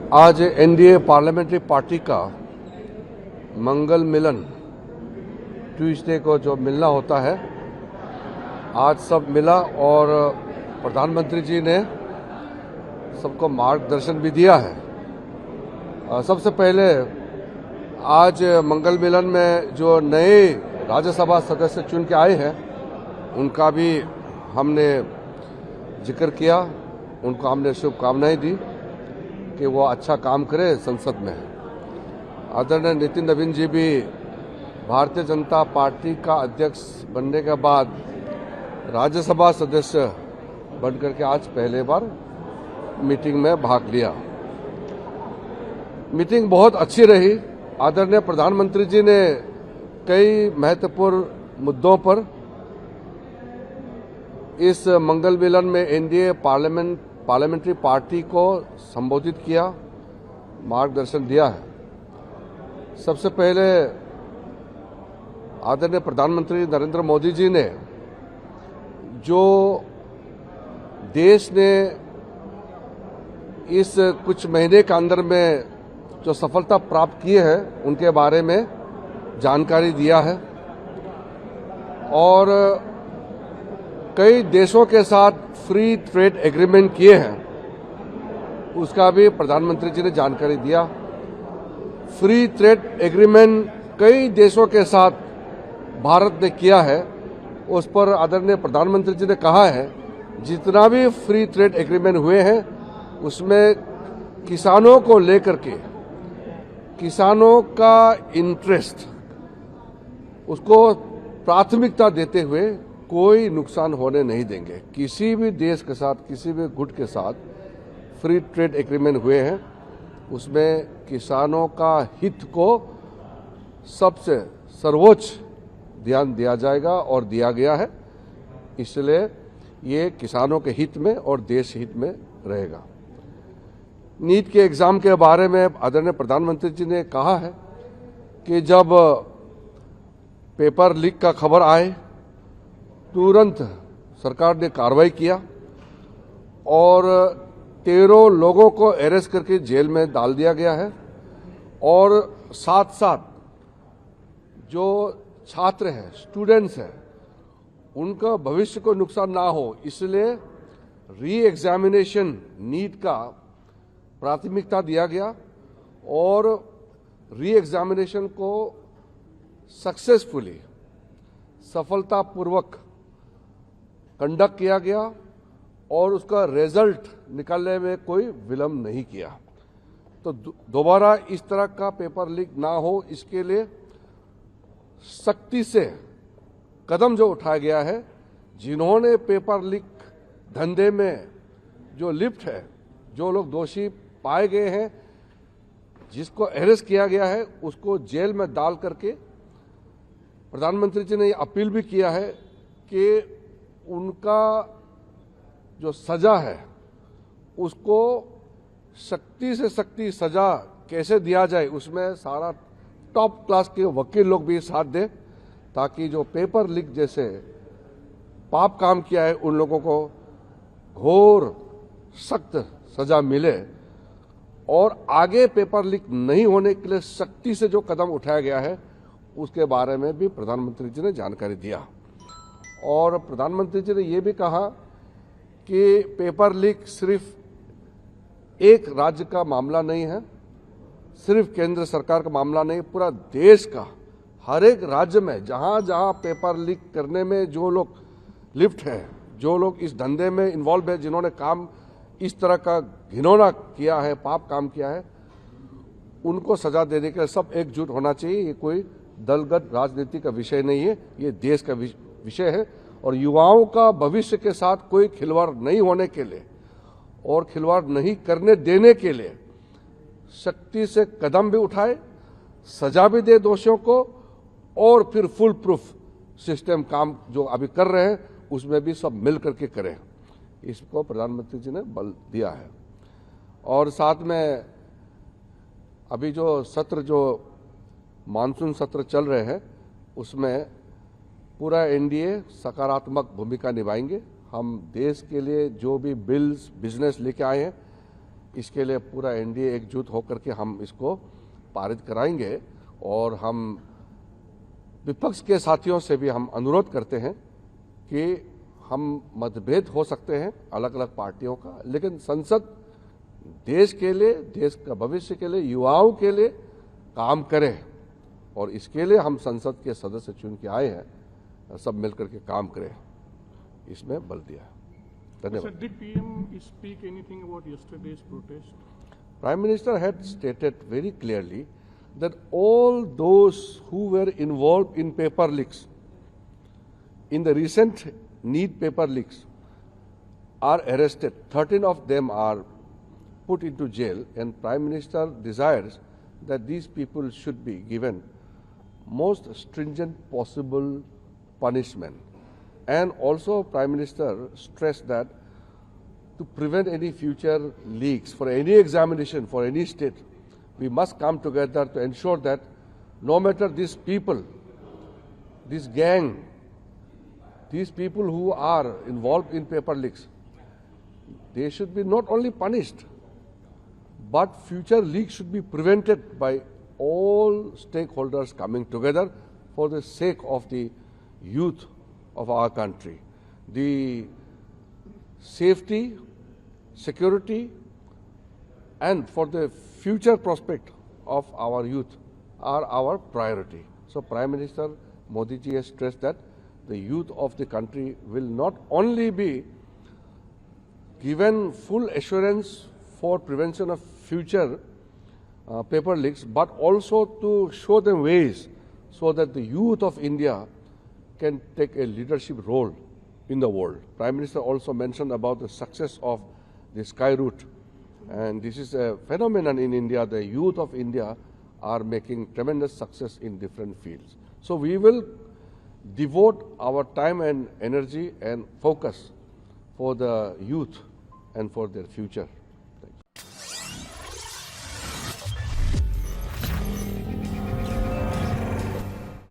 आज NDA parliamentary party का मंगल मिलन Tuesday को जो मिलना होता है, आज सब मिला और प्रधानमंत्री जी ने सबको मार्गदर्शन भी दिया है। सबसे पहले आज मंगल मिलन में जो नए राज्यसभा सदस्य चुन के आए हैं उनका भी हमने जिक्र किया, उनको हमने शुभकामनाएं दी कि वो अच्छा काम करे संसद में। आदरणीय नितिन नवीन जी भी भारतीय जनता पार्टी का अध्यक्ष बनने के बाद राज्यसभा सदस्य बनकर के आज पहले बार मीटिंग में भाग लिया। मीटिंग बहुत अच्छी रही। आदरणीय प्रधानमंत्री जी ने कई महत्वपूर्ण मुद्दों पर इस मंगल मिलन में एनडीए पार्लियामेंट्री पार्टी को संबोधित किया, मार्गदर्शन दिया है। सबसे पहले आदरणीय प्रधानमंत्री नरेंद्र मोदी जी ने जो देश ने इस कुछ महीने के अंदर में जो सफलता प्राप्त की है उनके बारे में जानकारी दिया है और कई देशों के साथ फ्री ट्रेड एग्रीमेंट किए हैं, उसका भी प्रधानमंत्री जी ने जानकारी दिया। फ्री ट्रेड एग्रीमेंट कई देशों के साथ भारत ने किया है, उस पर आदरणीय प्रधानमंत्री जी ने कहा है जितना भी फ्री ट्रेड एग्रीमेंट हुए हैं उसमें किसानों को लेकर के, किसानों का इंटरेस्ट, उसको प्राथमिकता देते हुए कोई नुकसान होने नहीं देंगे। किसी भी देश के साथ, किसी भी गुट के साथ फ्री ट्रेड एग्रीमेंट हुए हैं उसमें किसानों का हित को सबसे सर्वोच्च ध्यान दिया जाएगा और दिया गया है, इसलिए ये किसानों के हित में और देश हित में रहेगा। नीट के एग्जाम के बारे में आदरणीय प्रधानमंत्री जी ने कहा है कि जब पेपर लीक का खबर आए तुरंत सरकार ने कार्रवाई किया और 13 लोगों को अरेस्ट करके जेल में डाल दिया गया है और साथ साथ जो छात्र हैं, स्टूडेंट्स हैं, उनका भविष्य को नुकसान ना हो इसलिए री एग्जामिनेशन नीट का प्राथमिकता दिया गया और री एग्जामिनेशन को सक्सेसफुली, सफलतापूर्वक कंडक्ट किया गया और उसका रिजल्ट निकालने में कोई विलंब नहीं किया। तो दोबारा इस तरह का पेपर लीक ना हो इसके लिए सख्ती से कदम जो उठाया गया है, जिन्होंने पेपर लीक धंधे में जो लिप्त है, जो लोग दोषी पाए गए हैं, जिसको अरेस्ट किया गया है उसको जेल में डाल करके प्रधानमंत्री जी ने अपील भी किया है कि उनका जो सजा है उसको सख्ती से सख्ती सजा कैसे दिया जाए, उसमें सारा टॉप क्लास के वकील लोग भी साथ दें ताकि जो पेपर लीक जैसे पाप काम किया है उन लोगों को घोर सख्त सजा मिले और आगे पेपर लीक नहीं होने के लिए सख्ती से जो कदम उठाया गया है उसके बारे में भी प्रधानमंत्री जी ने जानकारी दिया। और प्रधानमंत्री जी ने ये भी कहा कि पेपर लीक सिर्फ एक राज्य का मामला नहीं है, सिर्फ केंद्र सरकार का मामला नहीं, पूरा देश का हर एक राज्य में जहां जहां पेपर लीक करने में जो लोग लिप्त हैं, जो लोग इस धंधे में इन्वॉल्व है, जिन्होंने काम इस तरह का घिनौना किया है, पाप काम किया है, उनको सजा देने के लिए सब एकजुट होना चाहिए। ये कोई दलगत राजनीति का विषय नहीं है, ये देश का विषय है और युवाओं का भविष्य के साथ कोई खिलवाड़ नहीं होने के लिए और खिलवाड़ नहीं करने देने के लिए सख्ती से कदम भी उठाए, सजा भी दे दोषियों को और फिर फुल प्रूफ सिस्टम काम जो अभी कर रहे हैं उसमें भी सब मिल करके करें, इसको प्रधानमंत्री जी ने बल दिया है। और साथ में अभी जो सत्र, जो मानसून सत्र चल रहे हैं उसमें पूरा एनडीए सकारात्मक भूमिका निभाएंगे। हम देश के लिए जो भी बिल्स, बिजनेस लेके आए हैं, इसके लिए पूरा एनडीए एकजुट होकर के हम इसको पारित कराएंगे। और हम विपक्ष के साथियों से भी हम अनुरोध करते हैं कि हम मतभेद हो सकते हैं अलग अलग पार्टियों का, लेकिन संसद देश के लिए, देश का भविष्य के लिए, युवाओं के लिए काम करे। और इसके लिए हम संसद के सदस्य चुन के आए हैं, सब मिलकर के काम करें, इसमें बल दिया। धन्यवाद। Sir, did PM speak anything about yesterday's protest? Prime Minister had stated very clearly that all those who were involved in paper leaks, in the recent NEET paper leaks, are arrested. 13 of them are put into jail, and Prime Minister desires that these people should be given most stringent possible punishment. And also Prime Minister stressed that to prevent any future leaks for any examination for any state, we must come together to ensure that no matter these people, this gang, these people who are involved in paper leaks, they should be not only punished, but future leaks should be prevented by all stakeholders coming together for the sake of the youth of our country. The safety, security, and for the future prospect of our youth are our priority. So Prime Minister Modi ji has stressed that the youth of the country will not only be given full assurance for prevention of future paper leaks, but also to show them ways so that the youth of India can take a leadership role in the world. Prime Minister also mentioned about the success of the Sky Route, and this is a phenomenon in India. The youth of India are making tremendous success in different fields. So we will devote our time and energy and focus for the youth and for their future.